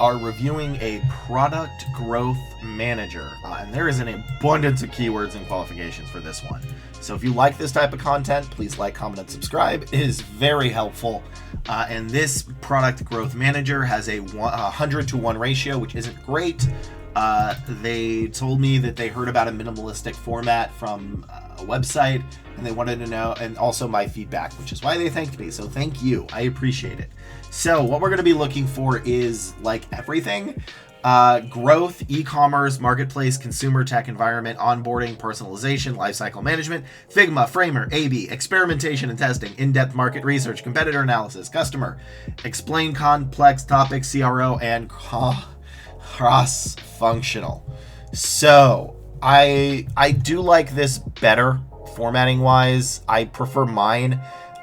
are reviewing a product growth manager, and there is an abundance of keywords and qualifications for this one. So if you like this type of content, please like, comment, and subscribe. It is very helpful. And this product growth manager has a 100-to-1 ratio, which isn't great. They told me that they heard about a minimalistic format from a website, and they wanted to know, and also my feedback, which is why they thanked me. So thank you. I appreciate it. So what we're going to be looking for is, like everything, growth, e-commerce, marketplace, consumer tech environment, onboarding, personalization, lifecycle management, Figma, Framer, A/B, experimentation and testing, in-depth market research, competitor analysis, customer, explain complex topics, CRO, and cross-functional. So I do like this better formatting wise. I prefer mine,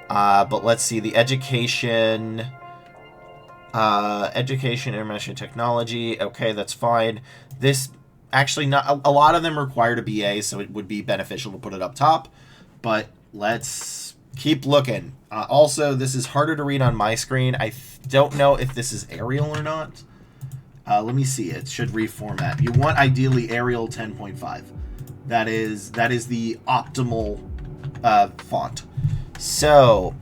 but let's see, the education, information technology. Okay, that's fine. This actually, not a lot of them required a BA, so it would be beneficial to put it up top, but let's keep looking. Also, this is harder to read on my screen. I don't know if this is Arial or not. Let me see. It should reformat. You want ideally Arial 10.5. That is the optimal font. So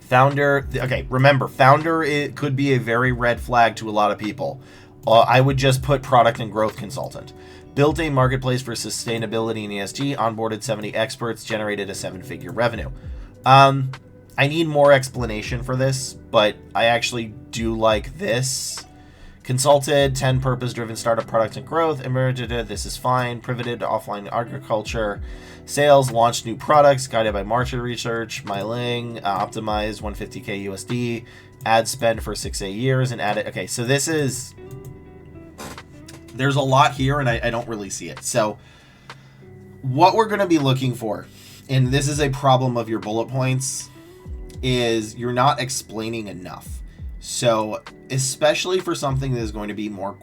Founder, okay, remember, Founder, it could be a very red flag to a lot of people. I would just put product and growth consultant. Built a marketplace for sustainability and ESG, onboarded 70 experts, generated a 7-figure revenue. I need more explanation for this, but I actually do like this. Consulted, 10 purpose-driven startup product and growth. Emerged, this is fine. Pivoted to offline agriculture. Sales, launched new products, guided by market research. Myling, optimized 150K USD. Ad spend for 6-8 years and added. Okay, so this is... There's a lot here, and I don't really see it. So what we're going to be looking for, and this is a problem of your bullet points, is you're not explaining enough. So, especially for something that is going to be more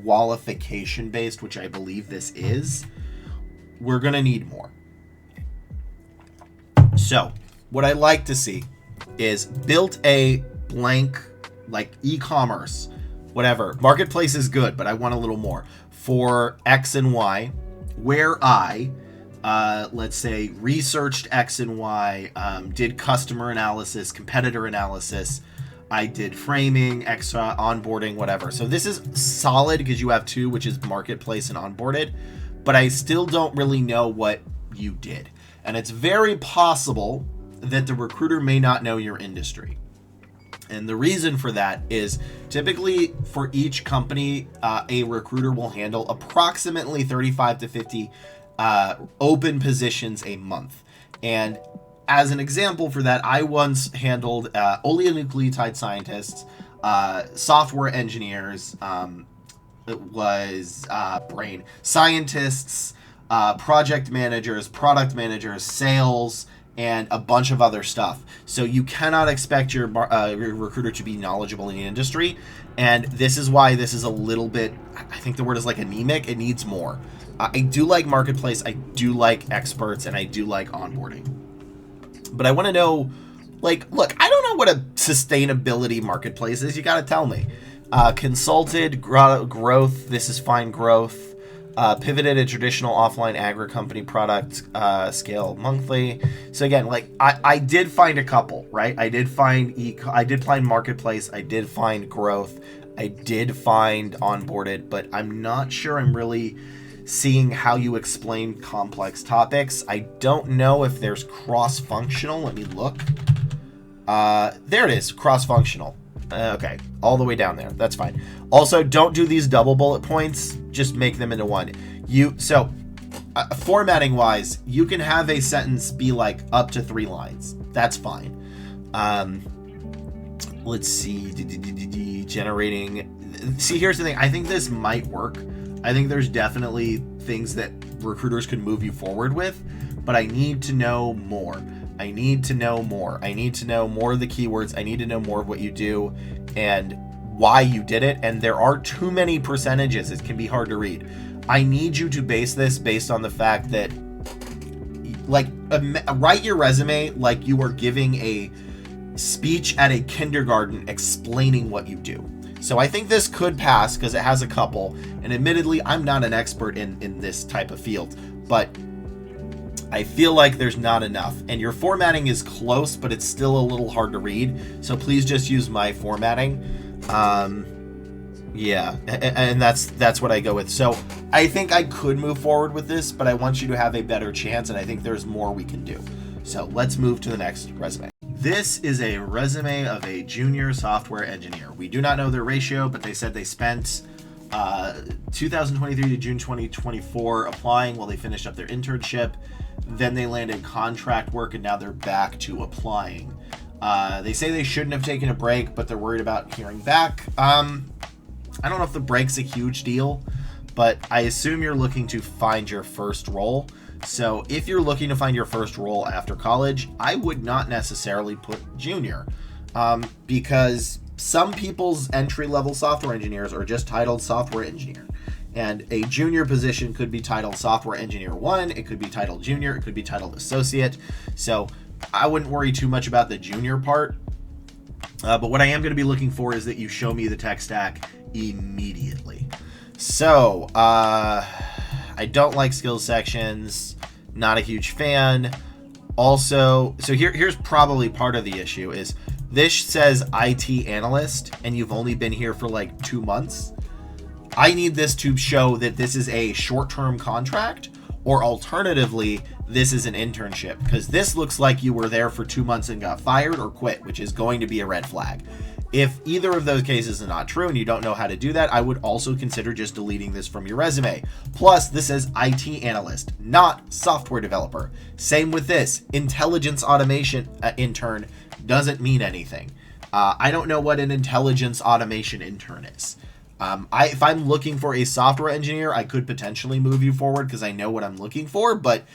qualification based, which I believe this is, we're going to need more. So, what I like to see is built a blank, like e-commerce, whatever. Marketplace is good, but I want a little more. For X and Y, where I, let's say, researched X and Y, did customer analysis, competitor analysis, I did framing, extra, onboarding, whatever. So this is solid because you have two, which is marketplace and onboarded, but I still don't really know what you did. And it's very possible that the recruiter may not know your industry. And the reason for that is typically for each company, a recruiter will handle approximately 35 to 50 open positions a month. And as an example for that, I once handled oligonucleotide scientists, software engineers, it was brain scientists, project managers, product managers, sales, and a bunch of other stuff. So you cannot expect your recruiter to be knowledgeable in the industry. And this is why this is a little bit, I think the word is like anemic. It needs more. I do like marketplace. I do like experts, and I do like onboarding. But I want to know, like, look, I don't know what a sustainability marketplace is. You got to tell me. Consulted, growth, this is fine, growth. Pivoted a traditional offline agri-company product, scale monthly. So again, like, I did find a couple, right? I did find marketplace. I did find growth. I did find onboarded, but I'm not sure I'm really seeing how you explain complex topics. I don't know if there's cross-functional. Let me look. There it is, cross-functional. Okay, all the way down there. That's fine. Also, don't do these double bullet points. Just make them into one. Formatting-wise, you can have a sentence be like up to 3 lines. That's fine. Let's see. Generating. See, here's the thing. I think this might work. I think there's definitely things that recruiters can move you forward with, but I need to know more. I need to know more of the keywords. I need to know more of what you do and why you did it. And there are too many percentages. It can be hard to read. I need you to base this based on the fact that, like, write your resume like you are giving a speech at a kindergarten explaining what you do. So I think this could pass because it has a couple. And admittedly, I'm not an expert in this type of field, but I feel like there's not enough. And your formatting is close, but it's still a little hard to read. So please just use my formatting. Yeah, and that's what I go with. So I think I could move forward with this, but I want you to have a better chance, and I think there's more we can do. So let's move to the next resume. This is a resume of a junior software engineer. We do not know their ratio, but they said they spent 2023 to June 2024 applying while they finished up their internship. Then they landed contract work, and now they're back to applying. They say they shouldn't have taken a break, but they're worried about hearing back. I don't know if the break's a huge deal, but I assume you're looking to find your first role. So if you're looking to find your first role after college, I would not necessarily put junior, because some people's entry-level software engineers are just titled software engineer. And a junior position could be titled software engineer 1, it could be titled junior, it could be titled associate. So I wouldn't worry too much about the junior part. But what I am going to be looking for is that you show me the tech stack immediately. So, I don't like skills sections, not a huge fan. Also, so here's probably part of the issue is this says IT analyst and you've only been here for like 2 months. I need this to show that this is a short-term contract, or alternatively, this is an internship, because this looks like you were there for 2 months and got fired or quit, which is going to be a red flag. If either of those cases is not true and you don't know how to do that, I would also consider just deleting this from your resume. Plus, this says IT analyst, not software developer. Same with this. Intelligence automation intern doesn't mean anything. I don't know what an intelligence automation intern is. If I'm looking for a software engineer, I could potentially move you forward because I know what I'm looking for, but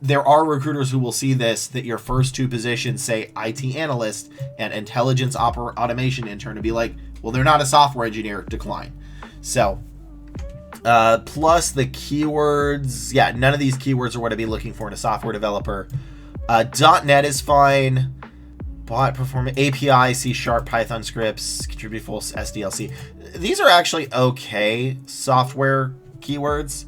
there are recruiters who will see this, that your first two positions say IT analyst and intelligence automation intern, to be like, well, they're not a software engineer, decline. So, plus the keywords, yeah, none of these keywords are what I'd be looking for in a software developer. .NET is fine. Bot performance, API, C#, Python scripts, contributable SDLC. These are actually okay software keywords.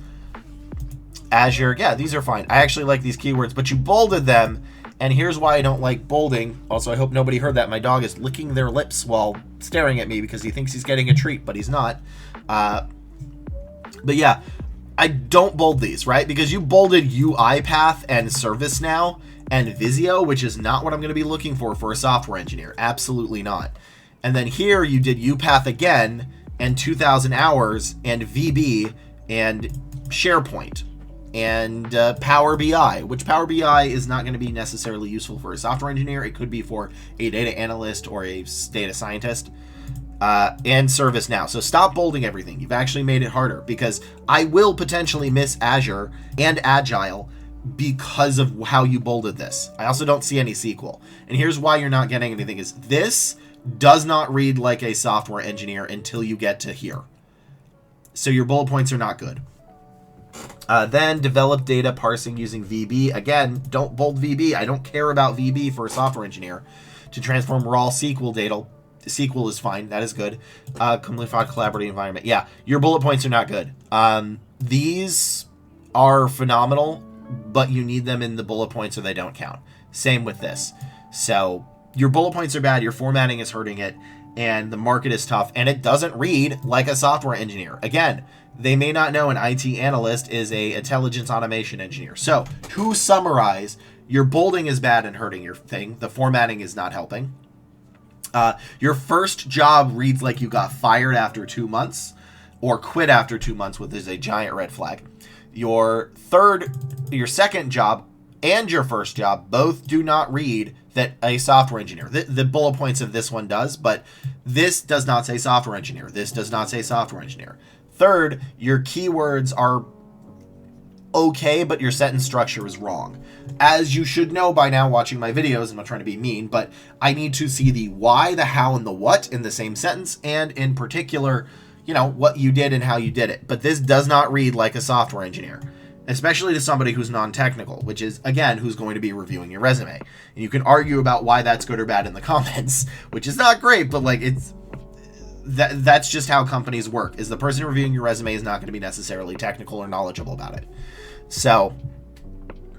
Azure, yeah, these are fine. I actually like these keywords, but you bolded them, and here's why I don't like bolding. Also, I hope nobody heard that. My dog is licking their lips while staring at me because he thinks he's getting a treat, but he's not. But yeah, I don't bold these, right? Because you bolded UiPath and ServiceNow and Visio, which is not what I'm going to be looking for a software engineer. Absolutely not. And then here you did UiPath again, and 2,000 hours, and VB, and SharePoint, and Power BI, which Power BI is not going to be necessarily useful for a software engineer. It could be for a data analyst or a data scientist, and ServiceNow. So stop bolding everything. You've actually made it harder, because I will potentially miss Azure and Agile because of how you bolded this. I also don't see any SQL. And here's why you're not getting anything is this does not read like a software engineer until you get to here. So your bullet points are not good. Then develop data parsing using VB. Again, don't bold VB. I don't care about VB for a software engineer. To transform raw SQL data. SQL is fine. That is good. Simplified collaborative environment. Yeah, your bullet points are not good. These are phenomenal, but you need them in the bullet points or they don't count. Same with this. So your bullet points are bad. Your formatting is hurting it. And the market is tough. And it doesn't read like a software engineer. Again, they may not know an IT analyst is a intelligence automation engineer. So to summarize, your bolding is bad and hurting your thing. The formatting is not helping. Your first job reads like you got fired after 2 months or quit after 2 months, which is a giant red flag. Your second job and your first job both do not read that a software engineer. The bullet points of this one does, but this does not say software engineer. This does not say software engineer. Third, your keywords are okay, but your sentence structure is wrong. As you should know by now watching my videos, I'm not trying to be mean, but I need to see the why, the how, and the what in the same sentence, and in particular, you know, what you did and how you did it. But this does not read like a software engineer, especially to somebody who's non-technical, which is, again, who's going to be reviewing your resume. And you can argue about why that's good or bad in the comments, which is not great, but like that's just how companies work, is the person reviewing your resume is not going to be necessarily technical or knowledgeable about it. So,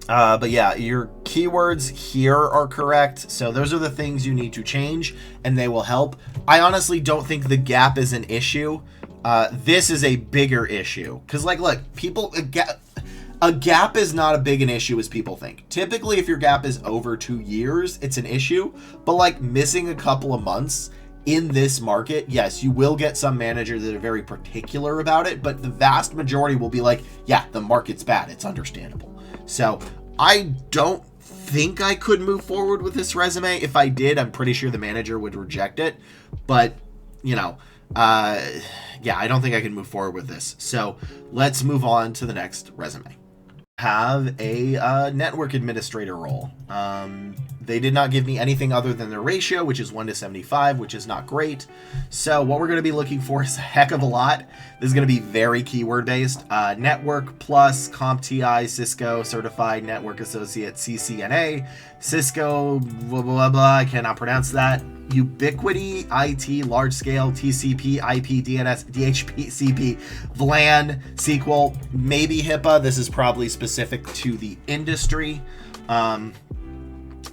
but yeah, your keywords here are correct. So those are the things you need to change, and they will help. I honestly don't think the gap is an issue. This is a bigger issue. Because, like, look, a gap is not as big an issue as people think. Typically, if your gap is over 2 years, it's an issue. But, like, missing a couple of months in this market, yes, you will get some managers that are very particular about it, but the vast majority will be like, yeah, the market's bad. It's understandable. So I don't think I could move forward with this resume. If I did, I'm pretty sure the manager would reject it. But, you know, yeah, I don't think I can move forward with this. So let's move on to the next resume. Have a network administrator role. They did not give me anything other than their ratio, which is 1 to 75, which is not great. So what we're going to be looking for is a heck of a lot. This is going to be very keyword based. Network plus CompTIA, Cisco Certified Network Associate, CCNA, Cisco, blah, blah, blah, I cannot pronounce that. Ubiquiti, IT, large scale, TCP, IP, DNS, DHCP, VLAN, SQL, maybe HIPAA. This is probably specific to the industry.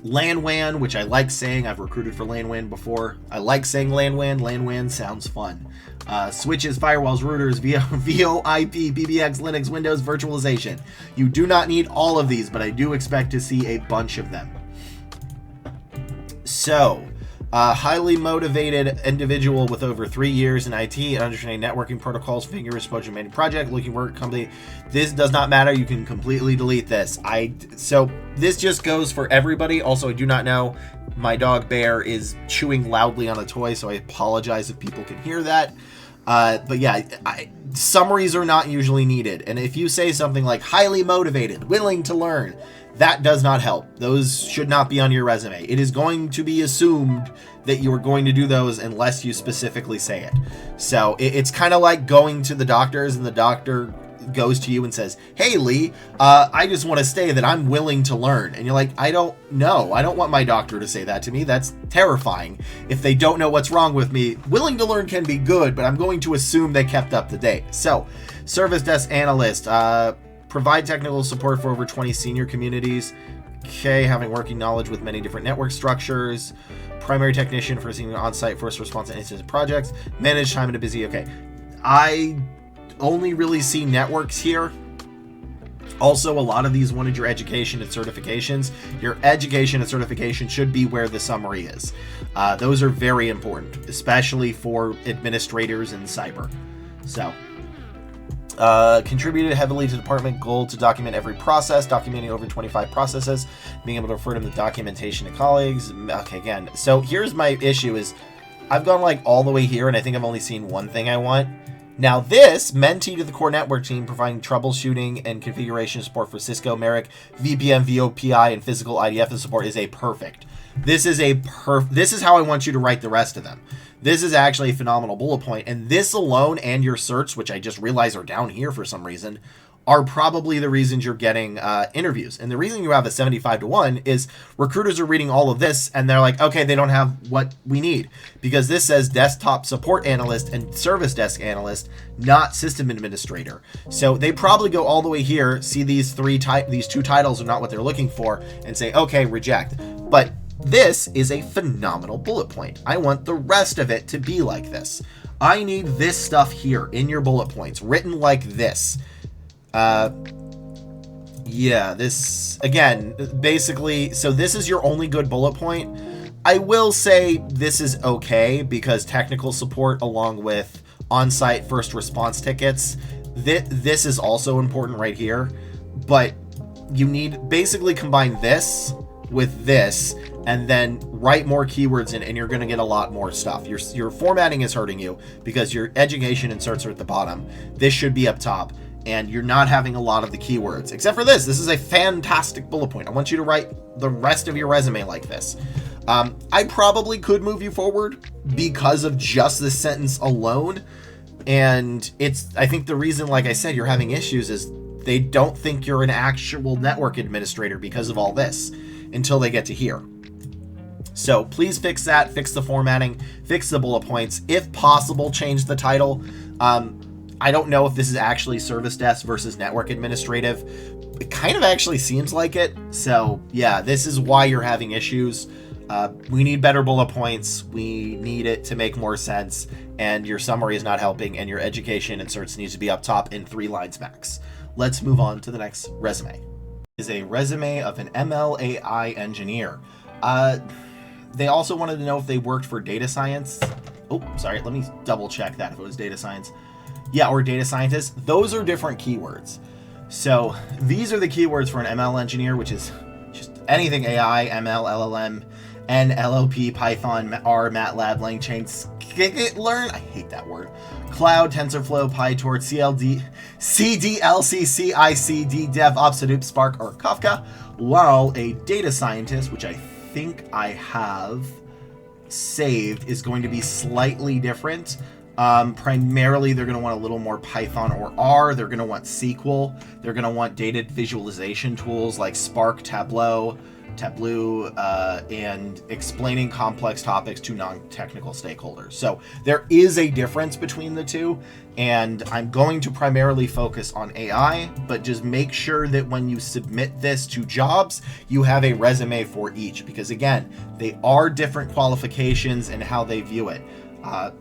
LAN WAN, which I like saying. I've recruited for LAN WAN before. I like saying LAN WAN. LAN WAN sounds fun. Switches, firewalls, routers, VoIP, PBX, Linux, Windows, virtualization. You do not need all of these, but I do expect to see a bunch of them. So, highly motivated individual with over 3 years in IT and understanding networking protocols, vigorous project management project, looking for a company. This does not matter. You can completely delete this. So this just goes for everybody. Also, I do not know. My dog Bear is chewing loudly on a toy, so I apologize if people can hear that. But yeah, summaries are not usually needed. And if you say something like highly motivated, willing to learn, that does not help. Those should not be on your resume. It is going to be assumed that you are going to do those unless you specifically say it. So it's kind of like going to the doctors and the doctor goes to you and says, hey, Lee, I just want to say that I'm willing to learn. And you're like, I don't know. I don't want my doctor to say that to me. That's terrifying. If they don't know what's wrong with me, willing to learn can be good, but I'm going to assume they kept up to date. So service desk analyst, provide technical support for over 20 senior communities. Okay, having working knowledge with many different network structures. Primary technician for senior on-site first response and incident projects. Manage time in a busy. Okay, I only really see networks here. Also, a lot of these wanted your education and certifications. Your education and certification should be where the summary is. Those are very important, especially for administrators in cyber. So, contributed heavily to department goal to document every process, documenting over 25 processes, being able to refer to the documentation to colleagues. Okay, again, so here's my issue is I've gone like all the way here and I think I've only seen one thing I want. Now this, mentee to the core network team, providing troubleshooting and configuration support for Cisco, Merrick, VPN, VOPI, and physical IDF support is a perfect. This is how I want you to write the rest of them. This is actually a phenomenal bullet point, and this alone and your certs, which I just realized are down here for some reason, are probably the reasons you're getting interviews. And the reason you have a 75-1 is recruiters are reading all of this and they're like, okay, they don't have what we need, because this says desktop support analyst and service desk analyst, not system administrator. So they probably go all the way here, see these two titles are not what they're looking for, and say, okay, reject. But this is a phenomenal bullet point. I want the rest of it to be like this. I need this stuff here in your bullet points, written like this. Yeah, this, again, basically, so this is your only good bullet point. I will say this is okay, because technical support along with on-site first response tickets, this is also important right here, but you need basically combine this with this and then write more keywords in, and you're going to get a lot more stuff. Your formatting is hurting you because your education and certs are at the bottom. This should be up top, and you're not having a lot of the keywords, except for this. This is a fantastic bullet point. I want you to write the rest of your resume like this. I probably could move you forward because of just this sentence alone, and I think the reason, like I said, you're having issues is they don't think you're an actual network administrator because of all this until they get to here. So please fix that, fix the formatting, fix the bullet points. If possible, change the title. I don't know if this is actually service desk versus network administrative. It kind of actually seems like it. So yeah, this is why you're having issues. We need better bullet points. We need it to make more sense. And your summary is not helping, and your education inserts needs to be up top in 3 lines max. Let's move on to the next resume. Is a resume of an ML/AI engineer. They also wanted to know if they worked for data science. Oh, sorry. Let me double check that if it was data science. Yeah, or data scientist. Those are different keywords. So these are the keywords for an ML engineer, which is just anything AI, ML, LLM, NLP, Python, R, MATLAB, LangChain, Scikit-learn. I hate that word. Cloud, TensorFlow, PyTorch, CDLC, CICD, DevOps, Hadoop, Spark, or Kafka. While a data scientist, which I think I have saved, is going to be slightly different. Primarily, they're going to want a little more Python or R. They're going to want SQL. They're going to want data visualization tools like Spark, Tableau, and explaining complex topics to non-technical stakeholders. So there is a difference between the two, and I'm going to primarily focus on AI, but just make sure that when you submit this to jobs, you have a resume for each, because again, they are different qualifications and how they view it.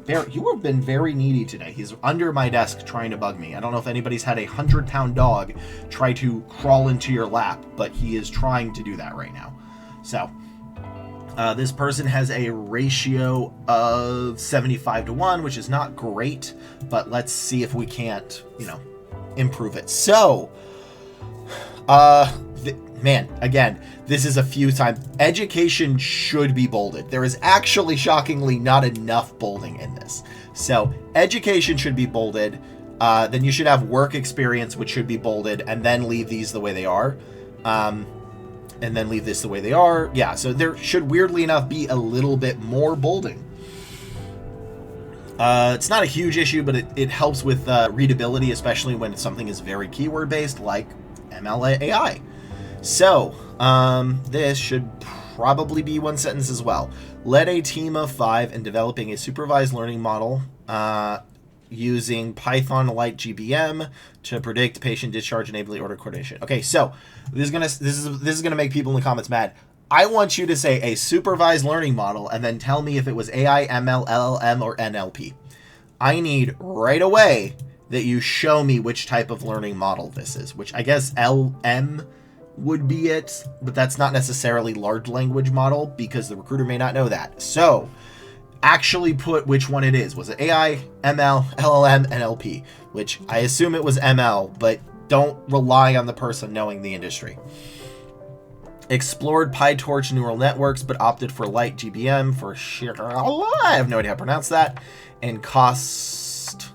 Bear, you have been very needy today. He's under my desk trying to bug me. I don't know if anybody's had a 100-pound dog try to crawl into your lap, but he is trying to do that right now. So, this person has a ratio of 75-1, which is not great, but let's see if we can't, improve it. So, man, again, this is a few times. Education should be bolded. There is actually shockingly not enough bolding in this. So education should be bolded. Then you should have work experience, which should be bolded, and then leave these the way they are. And then leave this the way they are. Yeah, so there should weirdly enough be a little bit more bolding. It's not a huge issue, but it helps with readability, especially when something is very keyword based like ML AI. So, this should probably be one sentence as well. Led a team of 5 in developing a supervised learning model using Python Lite GBM to predict patient discharge, enabling order coordination. Okay, so this is gonna make people in the comments mad. I want you to say a supervised learning model and then tell me if it was AI, ML, LLM, or NLP. I need right away that you show me which type of learning model this is, which I guess LM would be it, but that's not necessarily large language model because the recruiter may not know that. So actually put which one it is. Was it AI, ML, LLM, NLP? Which I assume it was ML, but don't rely on the person knowing the industry. Explored PyTorch neural networks, but opted for Lite GBM for sheer... I have no idea how to pronounce that. And cost...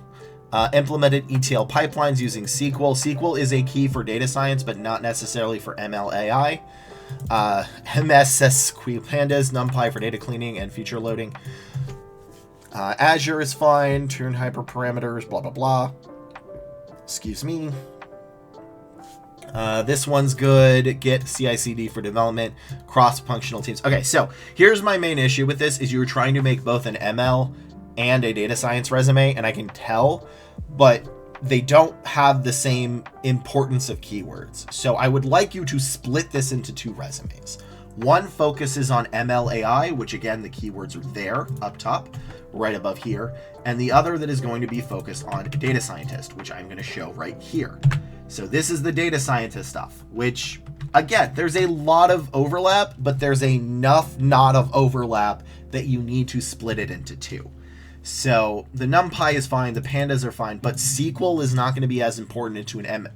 implemented ETL pipelines using SQL. SQL is a key for data science, but not necessarily for ML AI. MSSQL Pandas, NumPy for data cleaning and feature loading. Azure is fine. Tune hyperparameters, blah, blah, blah. Excuse me. This one's good. Git CI/CD for development, cross-functional teams. Okay, so here's my main issue with this is you're trying to make both an ML and a data science resume, and I can tell, but they don't have the same importance of keywords. So I would like you to split this into 2 resumes. One focuses on ML AI, which again, the keywords are there up top, right above here. And the other that is going to be focused on data scientist, which I'm going to show right here. So this is the data scientist stuff, which again, there's a lot of overlap, but there's enough not of overlap that you need to split it into 2. So the NumPy is fine, the pandas are fine, but SQL is not going to be as important into an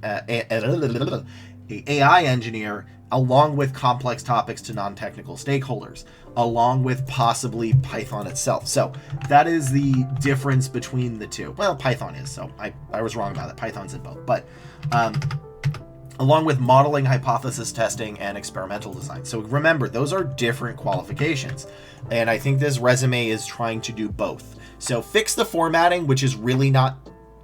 AI engineer, along with complex topics to non-technical stakeholders, along with possibly Python itself. So that is the difference between the 2. Well, Python is, so I was wrong about that. Python's in both, but along with modeling, hypothesis testing, and experimental design. So remember, those are different qualifications. And I think this resume is trying to do both. So fix the formatting, which is really not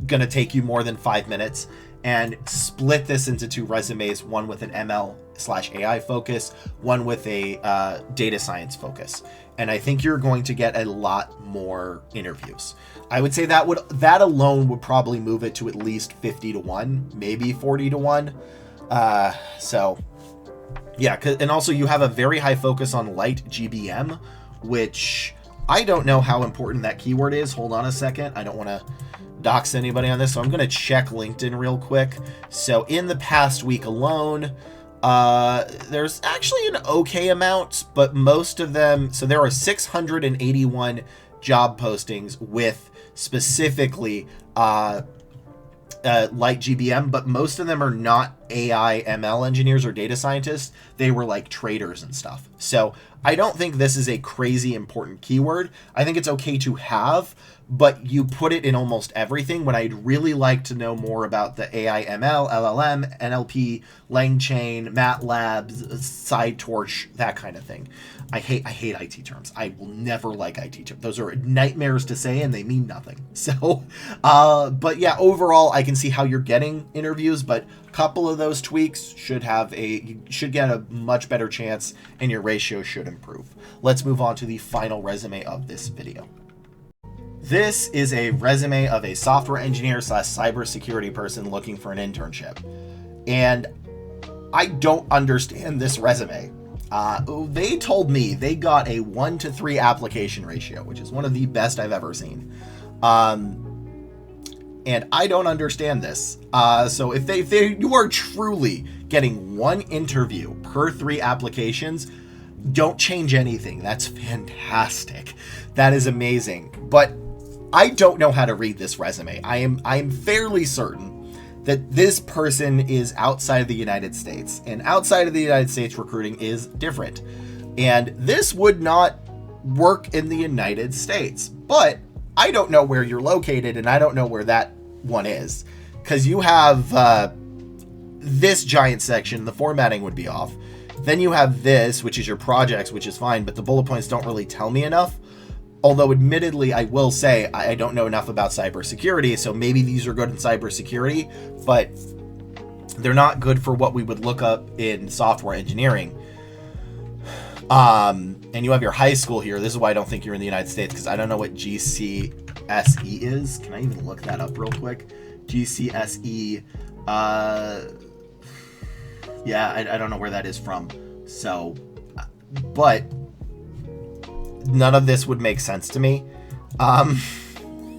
going to take you more than 5 minutes, and split this into 2 resumes, one with an ML/AI focus, one with a data science focus. And I think you're going to get a lot more interviews. I would say that alone would probably move it to at least 50-1, maybe 40-1. So yeah, and also you have a very high focus on light GBM, which I don't know how important that keyword is. Hold on a second. I don't want to dox anybody on this, so I'm going to check LinkedIn real quick. So in the past week alone, there's actually an okay amount, but most of them, so there are 681 job postings with specifically light GBM, but most of them are not AI ML engineers or data scientists. They were like traders and stuff. So I don't think this is a crazy important keyword. I think it's okay to have, but you put it in almost everything. When I'd really like to know more about the AI ML, LLM, NLP, LangChain, MATLAB, SideTorch, that kind of thing. I hate IT terms. I will never like IT terms. Those are nightmares to say and they mean nothing. So, but yeah, overall, I can see how you're getting interviews, but a couple of those tweaks you should get a much better chance and your ratio should improve. Let's move on to the final resume of this video. This is a resume of a software engineer / cybersecurity person looking for an internship. And I don't understand this resume. They told me they got a 1-to-3 application ratio, which is one of the best I've ever seen. And I don't understand this. So if you are truly getting 1 interview per 3 applications, don't change anything. That's fantastic. That is amazing. But I don't know how to read this resume. I am fairly certain that this person is outside of the United States, and outside of the United States recruiting is different. And this would not work in the United States, but I don't know where you're located, and I don't know where that one is, because you have this giant section, the formatting would be off. Then you have this, which is your projects, which is fine, but the bullet points don't really tell me enough. Although admittedly, I will say I don't know enough about cybersecurity, so maybe these are good in cybersecurity, but they're not good for what we would look up in software engineering. And you have your high school here. This is why I don't think you're in the United States, because I don't know what GCSE is. Can I even look that up real quick? GCSE, yeah, I don't know where that is from. So, but none of this would make sense to me.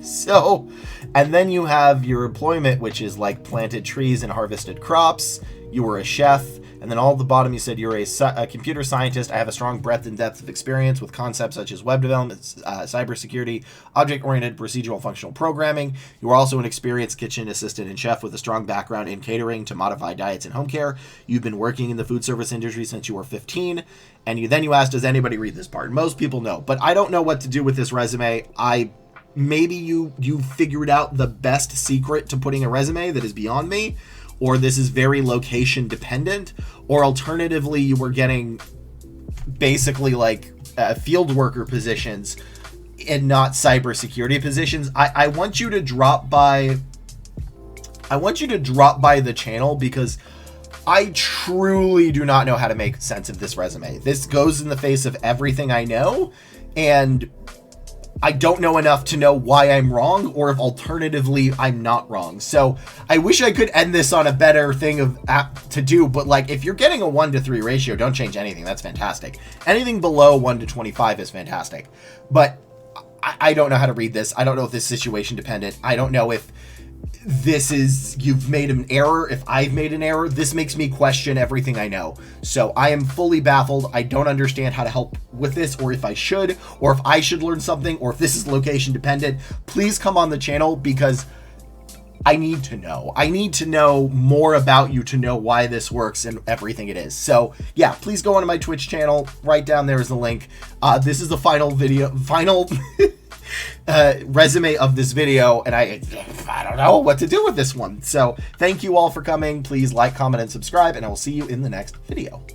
So, and then you have your employment, which is like planted trees and harvested crops. You were a chef. And then all at the bottom, you said you're a computer scientist. I have a strong breadth and depth of experience with concepts such as web development, cybersecurity, object-oriented procedural functional programming. You are also an experienced kitchen assistant and chef with a strong background in catering to modified diets and home care. You've been working in the food service industry since you were 15. And then you asked, does anybody read this part? Most people know, but I don't know what to do with this resume. Maybe you figured out the best secret to putting a resume that is beyond me, or this is very location dependent, or alternatively, you were getting basically like field worker positions and not cybersecurity positions. I want you to drop by the channel, because I truly do not know how to make sense of this resume. This goes in the face of everything I know, and I don't know enough to know why I'm wrong, or if alternatively I'm not wrong. So I wish I could end this on a better thing to do, but like if you're getting a 1-to-3 ratio, don't change anything. That's fantastic. Anything below 1-to-25 is fantastic. But I don't know how to read this. I don't know if this is situation dependent. I don't know if you've made an error, if I've made an error. This makes me question everything I know. So I am fully baffled. I don't understand how to help with this, or if I should learn something, or if this is location dependent. Please come on the channel, because I need to know. I need to know more about you to know why this works and everything it is. So yeah, please go onto my Twitch channel. Right down there is the link. This is the final resume of this video, and I don't know what to do with this one. So thank you all for coming. Please like, comment, and subscribe, and I will see you in the next video.